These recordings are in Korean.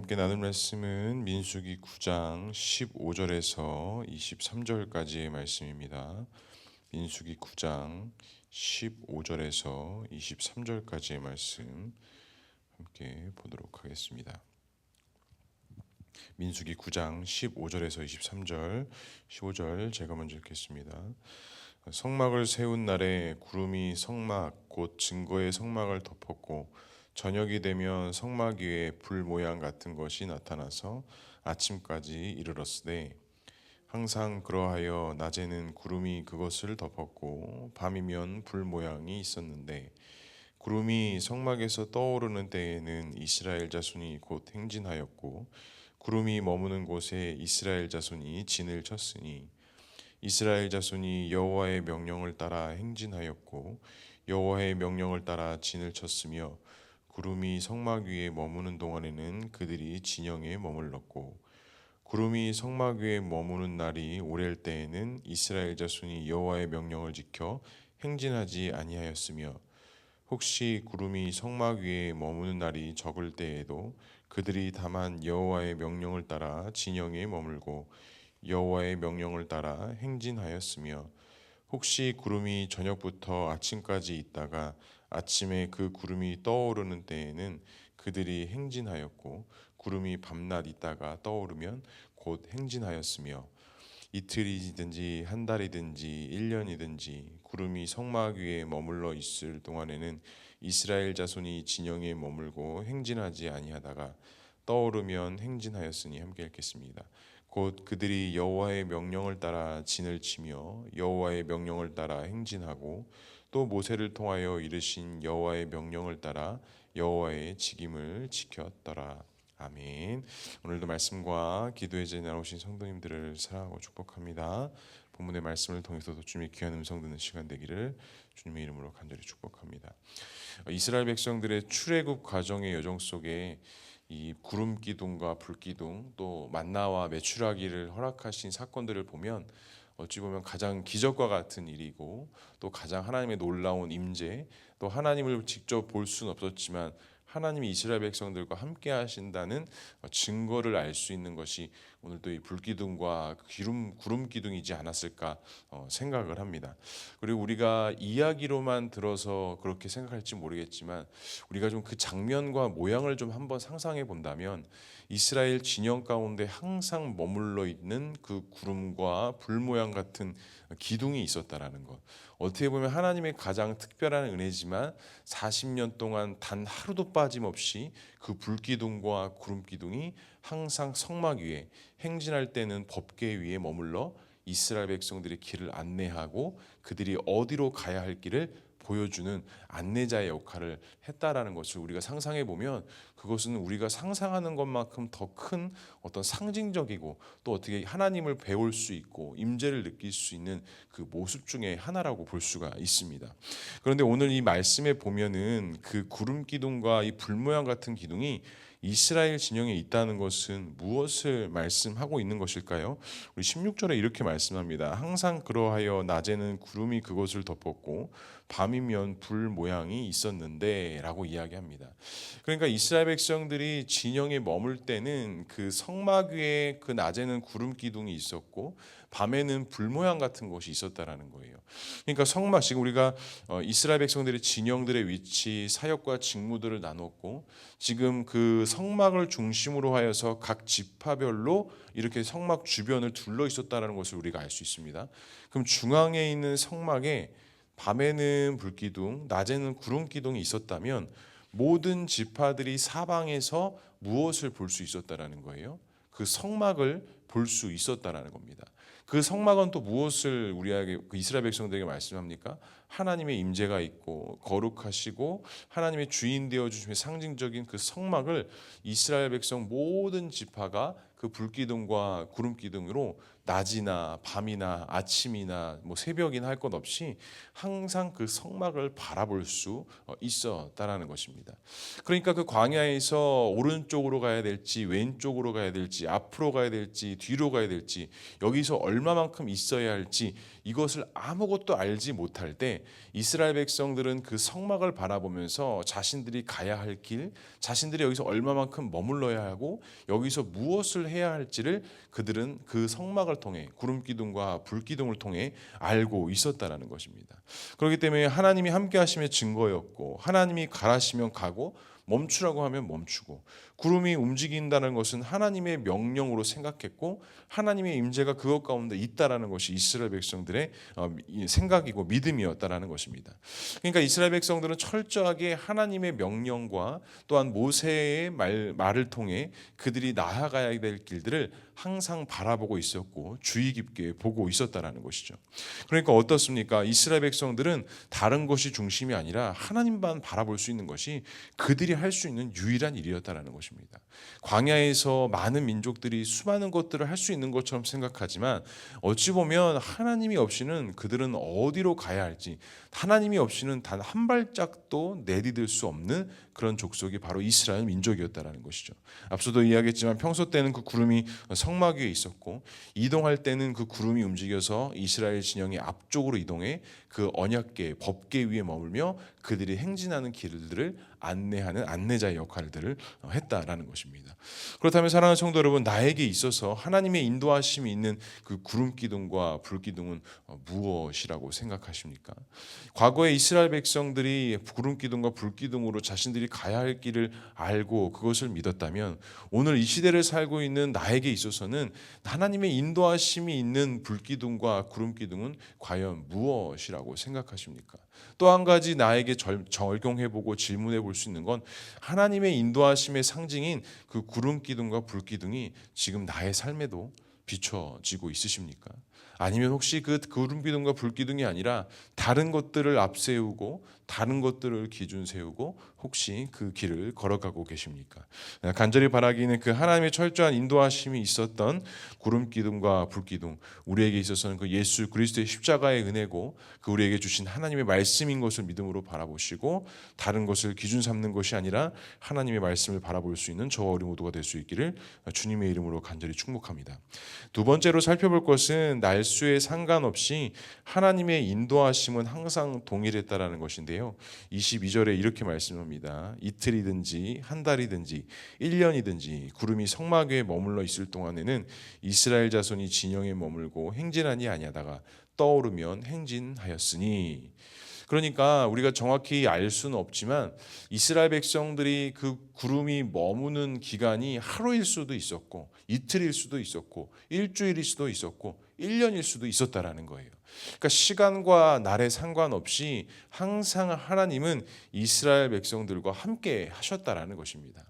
함께 나눌 말씀은 민수기 9장 15절에서 23절까지의 말씀입니다. 민수기 9장 15절에서 23절까지의 말씀 함께 보도록 하겠습니다. 민수기 9장 15절에서 23절, 15절 제가 먼저 읽겠습니다. 성막을 세운 날에 구름이 성막 곧 증거의 성막을 덮었고 저녁이 되면 성막 위에 불 모양 같은 것이 나타나서 아침까지 이르렀으되 항상 그러하여 낮에는 구름이 그것을 덮었고 밤이면 불 모양이 있었는데 구름이 성막에서 떠오르는 때에는 이스라엘 자손이 곧 행진하였고 구름이 머무는 곳에 이스라엘 자손이 진을 쳤으니 이스라엘 자손이 여호와의 명령을 따라 행진하였고 여호와의 명령을 따라 진을 쳤으며 구름이 성막 위에 머무는 동안에는 그들이 진영에 머물렀고 구름이 성막 위에 머무는 날이 오랠 때에는 이스라엘 자손이 여호와의 명령을 지켜 행진하지 아니하였으며 혹시 구름이 성막 위에 머무는 날이 적을 때에도 그들이 다만 여호와의 명령을 따라 진영에 머물고 여호와의 명령을 따라 행진하였으며 혹시 구름이 저녁부터 아침까지 있다가 아침에 그 구름이 떠오르는 때에는 그들이 행진하였고 구름이 밤낮 있다가 떠오르면 곧 행진하였으며 이틀이든지 한 달이든지 1년이든지 구름이 성막 위에 머물러 있을 동안에는 이스라엘 자손이 진영에 머물고 행진하지 아니하다가 떠오르면 행진하였으니 함께 읽겠습니다. 곧 그들이 여호와의 명령을 따라 진을 치며 여호와의 명령을 따라 행진하고 또 모세를 통하여 이르신 여호와의 명령을 따라 여호와의 직임을 지켰더라. 아멘. 오늘도 말씀과 기도의 자리에 나오신 성도님들을 사랑하고 축복합니다. 본문의 말씀을 통해서도 주님의 귀한 음성 듣는 시간 되기를 주님의 이름으로 간절히 축복합니다. 이스라엘 백성들의 출애굽 과정의 여정 속에 이 구름 기둥과 불 기둥 또 만나와 메추라기를 허락하신 사건들을 보면 어찌 보면 가장 기적과 같은 일이고 또 가장 하나님의 놀라운 임재, 또 하나님을 직접 볼 수는 없었지만 하나님이 이스라엘 백성들과 함께 하신다는 증거를 알 수 있는 것이 오늘도 이 불기둥과 구름 기둥이지 않았을까 생각을 합니다. 그리고 우리가 이야기로만 들어서 그렇게 생각할지 모르겠지만 우리가 좀 그 장면과 모양을 좀 한번 상상해 본다면 이스라엘 진영 가운데 항상 머물러 있는 그 구름과 불 모양 같은 기둥이 있었다라는 것. 어떻게 보면 하나님의 가장 특별한 은혜지만 40년 동안 단 하루도 빠짐없이 그 불기둥과 구름기둥이 항상 성막 위에 행진할 때는 법궤 위에 머물러 이스라엘 백성들의 길을 안내하고 그들이 어디로 가야 할 길을 보여주는 안내자의 역할을 했다라는 것을 우리가 상상해 보면 그것은 우리가 상상하는 것만큼 더 큰 어떤 상징적이고 또 어떻게 하나님을 배울 수 있고 임재를 느낄 수 있는 그 모습 중에 하나라고 볼 수가 있습니다. 그런데 오늘 이 말씀에 보면은 그 구름 기둥과 이 불 모양 같은 기둥이 이스라엘 진영에 있다는 것은 무엇을 말씀하고 있는 것일까요? 우리 16절에 이렇게 말씀합니다. 항상 그러하여 낮에는 구름이 그것을 덮었고 밤이면 불 모양이 있었는데 라고 이야기합니다. 그러니까 이스라엘 백성들이 진영에 머물 때는 그 성막 위에 그 낮에는 구름 기둥이 있었고 밤에는 불 모양 같은 것이 있었다라는 거예요. 그러니까 성막, 지금 우리가 이스라엘 백성들의 진영들의 위치, 사역과 직무들을 나눴고 지금 그 성막을 중심으로 하여서 각 지파별로 이렇게 성막 주변을 둘러 있었다는 것을 우리가 알 수 있습니다. 그럼 중앙에 있는 성막에 밤에는 불기둥, 낮에는 구름기둥이 있었다면 모든 지파들이 사방에서 무엇을 볼 수 있었다라는 거예요? 그 성막을 볼 수 있었다라는 겁니다. 그 성막은 또 무엇을 우리에게 그 이스라엘 백성들에게 말씀합니까? 하나님의 임재가 있고 거룩하시고 하나님의 주인 되어 주심의 상징적인 그 성막을 이스라엘 백성 모든 지파가 그 불기둥과 구름기둥으로 낮이나 밤이나 아침이나 뭐 새벽이나 할 것 없이 항상 그 성막을 바라볼 수 있었다라는 것입니다. 그러니까 그 광야에서 오른쪽으로 가야 될지 왼쪽으로 가야 될지 앞으로 가야 될지 뒤로 가야 될지 여기서 얼마만큼 있어야 할지 이것을 아무것도 알지 못할 때 이스라엘 백성들은 그 성막을 바라보면서 자신들이 가야 할 길, 자신들이 여기서 얼마만큼 머물러야 하고 여기서 무엇을 해야 할지를 그들은 그 성막을 통해 구름 기둥과 불 기둥을 통해 알고 있었다라는 것입니다. 그렇기 때문에 하나님이 함께 하심의 증거였고 하나님이 가라시면 가고 멈추라고 하면 멈추고 구름이 움직인다는 것은 하나님의 명령으로 생각했고 하나님의 임재가 그것 가운데 있다라는 것이 이스라엘 백성들의 생각이고 믿음이었다라는 것입니다. 그러니까 이스라엘 백성들은 철저하게 하나님의 명령과 또한 모세의 말을 통해 그들이 나아가야 될 길들을 항상 바라보고 있었고 주의 깊게 보고 있었다라는 것이죠. 그러니까 어떻습니까? 이스라엘 백성들은 다른 것이 중심이 아니라 하나님만 바라볼 수 있는 것이 그들이 할 수 있는 유일한 일이었다라는 것입니다. 광야에서 많은 민족들이 수많은 것들을 할 수 있는 것처럼 생각하지만 어찌 보면 하나님이 없이는 그들은 어디로 가야 할지 하나님이 없이는 단 한 발짝도 내디딜 수 없는 그런 족속이 바로 이스라엘 민족이었다라는 것이죠. 앞서도 이야기했지만 평소 때는 그 구름이 성막 위에 있었고 이동할 때는 그 구름이 움직여서 이스라엘 진영의 앞쪽으로 이동해 그 언약궤, 법궤 위에 머물며 그들이 행진하는 길들을 안내하는 안내자의 역할들을 했다라는 것입니다. 그렇다면 사랑하는 성도 여러분, 나에게 있어서 하나님의 인도하심이 있는 그 구름 기둥과 불 기둥은 무엇이라고 생각하십니까? 과거에 이스라엘 백성들이 구름 기둥과 불 기둥으로 자신들이 가야 할 길을 알고 그것을 믿었다면 오늘 이 시대를 살고 있는 나에게 있어서는 하나님의 인도하심이 있는 불 기둥과 구름 기둥은 과연 무엇이라고 생각하십니까? 또 한 가지 나에게 적용해보고 질문해볼 수 있는 건 하나님의 인도하심의 상징인 그 구름 기둥과 불 기둥이 지금 나의 삶에도 비춰지고 있으십니까? 아니면 혹시 그 구름 기둥과 불 기둥이 아니라 다른 것들을 앞세우고 다른 것들을 기준 세우고 혹시 그 길을 걸어가고 계십니까? 간절히 바라기는 그 하나님의 철저한 인도하심이 있었던 구름 기둥과 불 기둥, 우리에게 있어서는 그 예수 그리스도의 십자가의 은혜고 그 우리에게 주신 하나님의 말씀인 것을 믿음으로 바라보시고 다른 것을 기준 삼는 것이 아니라 하나님의 말씀을 바라볼 수 있는 저와 우리 모두가 될 수 있기를 주님의 이름으로 간절히 축복합니다. 두 번째로 살펴볼 것은 날수에 상관없이 하나님의 인도하심은 항상 동일했다라는 것인데요. 22절에 이렇게 말씀합니다. 이틀이든지 한 달이든지 1년이든지 구름이 성막 위에 머물러 있을 동안에는 이스라엘 자손이 진영에 머물고 행진하니 아니하다가 떠오르면 행진하였으니. 그러니까 우리가 정확히 알 수는 없지만 이스라엘 백성들이 그 구름이 머무는 기간이 하루일 수도 있었고 이틀일 수도 있었고 일주일일 수도 있었고 1년일 수도 있었다라는 거예요. 그러니까 시간과 날에 상관없이 항상 하나님은 이스라엘 백성들과 함께 하셨다라는 것입니다.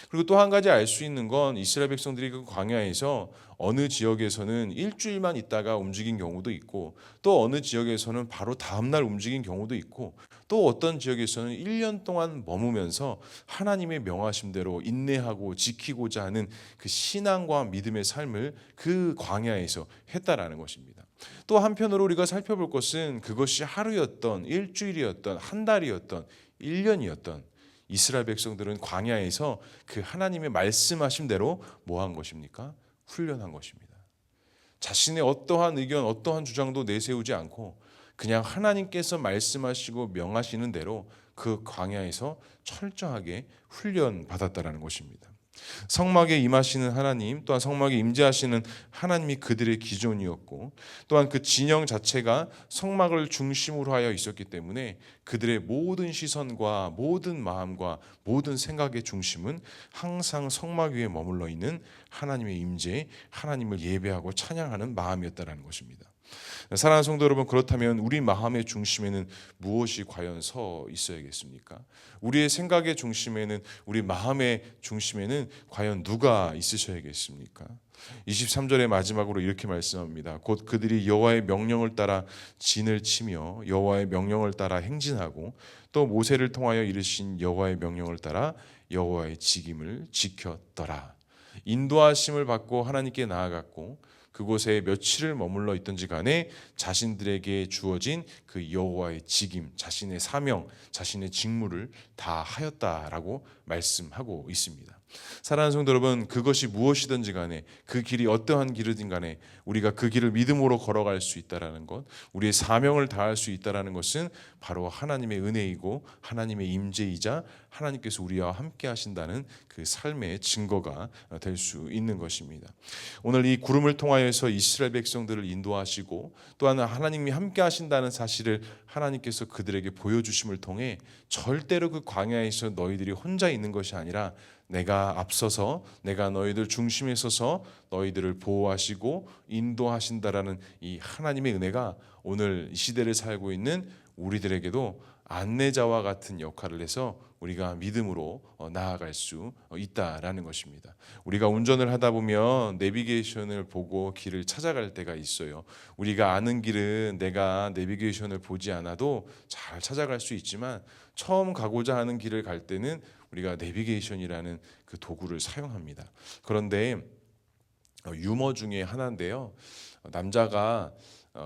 그리고 또 한 가지 알 수 있는 건 이스라엘 백성들이 그 광야에서 어느 지역에서는 일주일만 있다가 움직인 경우도 있고 또 어느 지역에서는 바로 다음날 움직인 경우도 있고 또 어떤 지역에서는 1년 동안 머무면서 하나님의 명하심대로 인내하고 지키고자 하는 그 신앙과 믿음의 삶을 그 광야에서 했다라는 것입니다. 또 한편으로 우리가 살펴볼 것은 그것이 하루였던 일주일이었던 한 달이었던 1년이었던 이스라엘 백성들은 광야에서 그 하나님의 말씀하신 대로 뭐 한 것입니까? 훈련한 것입니다. 자신의 어떠한 의견, 어떠한 주장도 내세우지 않고 그냥 하나님께서 말씀하시고 명하시는 대로 그 광야에서 철저하게 훈련받았다라는 것입니다. 성막에 임하시는 하나님, 또한 성막에 임재하시는 하나님이 그들의 기존이었고 또한 그 진영 자체가 성막을 중심으로 하여 있었기 때문에 그들의 모든 시선과 모든 마음과 모든 생각의 중심은 항상 성막 위에 머물러 있는 하나님의 임재, 하나님을 예배하고 찬양하는 마음이었다는 것입니다. 사랑하는 성도 여러분, 그렇다면 우리 마음의 중심에는 무엇이 과연 서 있어야겠습니까? 우리의 생각의 중심에는, 우리 마음의 중심에는 과연 누가 있으셔야겠습니까? 23절의 마지막으로 이렇게 말씀합니다. 곧 그들이 여호와의 명령을 따라 진을 치며 여호와의 명령을 따라 행진하고 또 모세를 통하여 이르신 여호와의 명령을 따라 여호와의 직임을 지켰더라. 인도하심을 받고 하나님께 나아갔고 그곳에 며칠을 머물러 있든지 간에 자신들에게 주어진 그 여호와의 직임, 자신의 사명, 자신의 직무를 다 하였다라고 말씀하고 있습니다. 사랑하는 성도 여러분, 그것이 무엇이든지 간에 그 길이 어떠한 길이든 간에 우리가 그 길을 믿음으로 걸어갈 수 있다라는 것, 우리의 사명을 다할 수 있다라는 것은 바로 하나님의 은혜이고 하나님의 임재이자 하나님께서 우리와 함께 하신다는 그 삶의 증거가 될 수 있는 것입니다. 오늘 이 구름을 통하여서 이스라엘 백성들을 인도하시고 또한 하나님이 함께 하신다는 사실을 하나님께서 그들에게 보여주심을 통해 절대로 그 광야에서 너희들이 혼자 있는 것이 아니라 내가 앞서서 내가 너희들 중심에 서서 너희들을 보호하시고 인도하신다라는 이 하나님의 은혜가 오늘 이 시대를 살고 있는 우리들에게도 안내자와 같은 역할을 해서 우리가 믿음으로 나아갈 수 있다라는 것입니다. 우리가 운전을 하다 보면 내비게이션을 보고 길을 찾아갈 때가 있어요. 우리가 아는 길은 내가 내비게이션을 보지 않아도 잘 찾아갈 수 있지만 처음 가고자 하는 길을 갈 때는 우리가 내비게이션이라는 그 도구를 사용합니다. 그런데 유머 중에 하나인데요. 남자가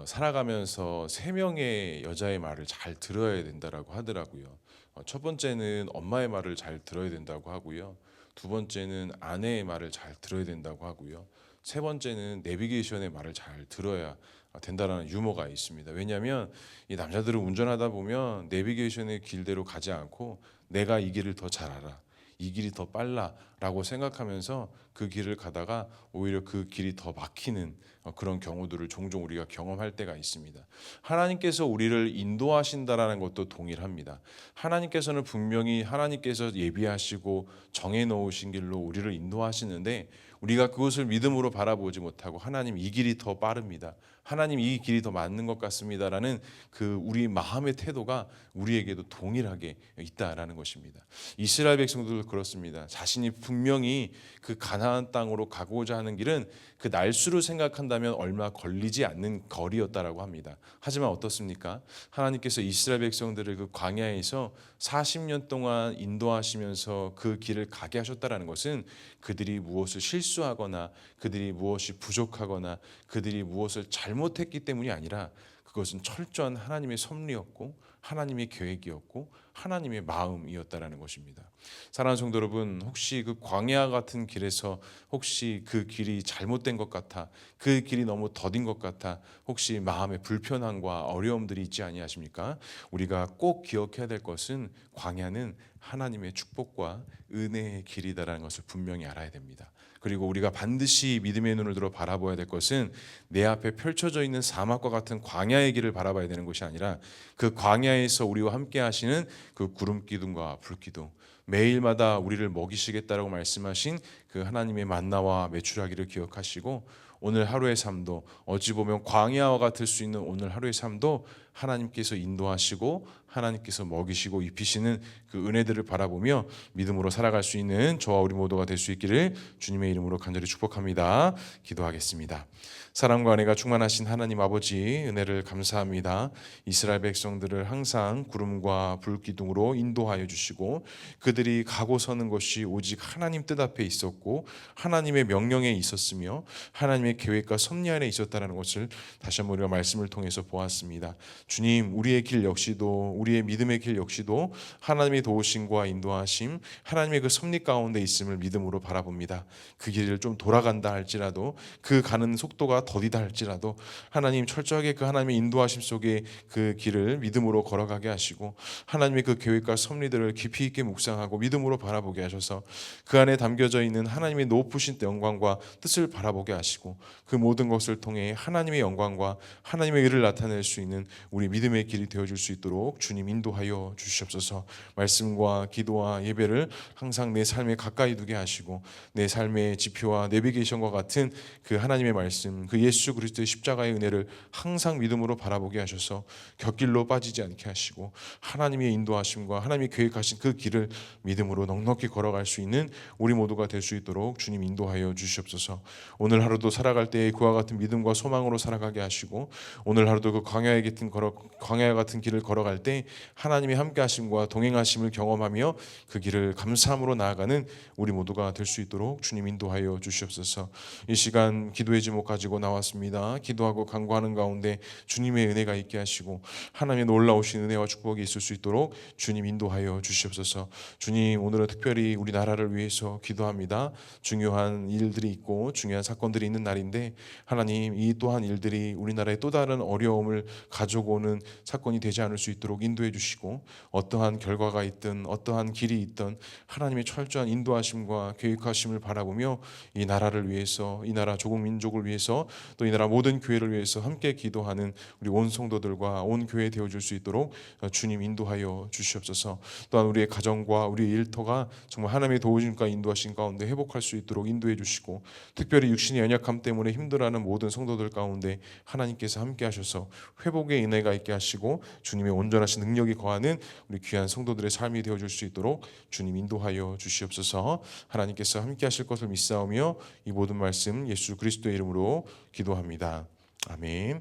살아가면서 3명의 여자의 말을 잘 들어야 된다라고 하더라고요. 첫 번째는 엄마의 말을 잘 들어야 된다고 하고요. 두 번째는 아내의 말을 잘 들어야 된다고 하고요. 세 번째는 내비게이션의 말을 잘 들어야 된다라는 유머가 있습니다. 왜냐하면 이 남자들은 운전하다 보면 내비게이션의 길대로 가지 않고 내가 이 길을 더 잘 알아, 이 길이 더 빨라라고 생각하면서 그 길을 가다가 오히려 그 길이 더 막히는 그런 경우들을 종종 우리가 경험할 때가 있습니다. 하나님께서 우리를 인도하신다라는 것도 동일합니다. 하나님께서는 분명히 하나님께서 예비하시고 정해 놓으신 길로 우리를 인도하시는데 우리가 그것을 믿음으로 바라보지 못하고 하나님 이 길이 더 빠릅니다, 하나님 이 길이 더 맞는 것 같습니다라는 그 우리 마음의 태도가 우리에게도 동일하게 있다라는 것입니다. 이스라엘 백성들도 그렇습니다. 자신이 분명히 그 가나안 땅으로 가고자 하는 길은 그 날수로 생각한다면 얼마 걸리지 않는 거리였다라고 합니다. 하지만 어떻습니까? 하나님께서 이스라엘 백성들을 그 광야에서 40년 동안 인도하시면서 그 길을 가게 하셨다라는 것은 그들이 무엇을 실수하거나 그들이 무엇이 부족하거나 그들이 무엇을 잘못했기 때문이 아니라 그것은 철저한 하나님의 섭리였고 하나님의 계획이었고 하나님의 마음이었다라는 것입니다. 사랑하는 성도 여러분, 혹시 그 광야 같은 길에서 혹시 그 길이 잘못된 것 같아, 그 길이 너무 더딘 것 같아 혹시 마음에 불편함과 어려움들이 있지 아니하십니까? 우리가 꼭 기억해야 될 것은 광야는 하나님의 축복과 은혜의 길이다라는 것을 분명히 알아야 됩니다. 그리고 우리가 반드시 믿음의 눈을 들어 바라봐야 될 것은 내 앞에 펼쳐져 있는 사막과 같은 광야의 길을 바라봐야 되는 것이 아니라 그 광야에서 우리와 함께 하시는 그 구름 기둥과 불 기둥, 매일마다 우리를 먹이시겠다라고 말씀하신 그 하나님의 만나와 메추라기를 기억하시고 오늘 하루의 삶도 어찌 보면 광야와 같을 수 있는 오늘 하루의 삶도 하나님께서 인도하시고 하나님께서 먹이시고 입히시는 그 은혜들을 바라보며 믿음으로 살아갈 수 있는 저와 우리 모두가 될 수 있기를 주님의 이름으로 간절히 축복합니다. 기도하겠습니다. 사랑과 은혜가 충만하신 하나님 아버지, 은혜를 감사합니다. 이스라엘 백성들을 항상 구름과 불기둥으로 인도하여 주시고 그들이 가고 서는 것이 오직 하나님 뜻 앞에 있었고 하나님의 명령에 있었으며 하나님의 계획과 섭리 안에 있었다는 것을 다시 한번 우리가 말씀을 통해서 보았습니다. 주님, 우리의 길 역시도 우리의 믿음의 길 역시도 하나님의 도우심과 인도하심, 하나님의 그 섭리 가운데 있음을 믿음으로 바라봅니다. 그 길을 좀 돌아간다 할지라도 그 가는 속도가 더디다 할지라도 하나님 철저하게 그 하나님의 인도하심 속에 그 길을 믿음으로 걸어가게 하시고 하나님의 그 계획과 섭리들을 깊이 있게 묵상하고 믿음으로 바라보게 하셔서 그 안에 담겨져 있는 하나님의 높으신 영광과 뜻을 바라보게 하시고 그 모든 것을 통해 하나님의 영광과 하나님의 의를 나타낼 수 있는 우리 믿음의 길이 되어줄 수 있도록 주님 인도하여 주시옵소서. 말씀과 기도와 예배를 항상 내 삶에 가까이 두게 하시고 내 삶의 지표와 내비게이션과 같은 그 하나님의 말씀, 그 예수 그리스도의 십자가의 은혜를 항상 믿음으로 바라보게 하셔서 곁길로 빠지지 않게 하시고 하나님의 인도하심과 하나님이 계획하신 그 길을 믿음으로 넉넉히 걸어갈 수 있는 우리 모두가 될 수 있도록 주님 인도하여 주시옵소서. 오늘 하루도 살아 살아갈 때 그와 같은 믿음과 소망으로 살아가게 하시고 오늘 하루도 그 광야 같은 길을 걸어갈 때 하나님의 함께하심과 동행하심을 경험하며 그 길을 감사함으로 나아가는 우리 모두가 될 수 있도록 주님 인도하여 주시옵소서. 이 시간 기도의 제목 가지고 나왔습니다. 기도하고 간구하는 가운데 주님의 은혜가 있게 하시고 하나님의 놀라우신 은혜와 축복이 있을 수 있도록 주님 인도하여 주시옵소서. 주님, 오늘은 특별히 우리나라를 위해서 기도합니다. 중요한 일들이 있고 중요한 사건들이 있는 날인데 하나님, 이 또한 일들이 우리나라에 또 다른 어려움을 가져오는 사건이 되지 않을 수 있도록 인도해 주시고 어떠한 결과가 있든 어떠한 길이 있든 하나님의 철저한 인도하심과 계획하심을 바라보며 이 나라를 위해서, 이 나라 조국 민족을 위해서, 또 이 나라 모든 교회를 위해서 함께 기도하는 우리 온 성도들과 온 교회 되어줄 수 있도록 주님 인도하여 주시옵소서. 또한 우리의 가정과 우리의 일터가 정말 하나님의 도우심과 인도하신 가운데 회복할 수 있도록 인도해 주시고 특별히 육신의 연약함 때문에 힘들어하는 모든 성도들 가운데 하나님께서 함께 하셔서 회복의 은혜가 있게 하시고 주님의 온전하신 능력이 거하는 우리 귀한 성도들의 삶이 되어줄 수 있도록 주님 인도하여 주시옵소서. 하나님께서 함께 하실 것을 믿사오며 이 모든 말씀 예수 그리스도의 이름으로 기도합니다. 아멘.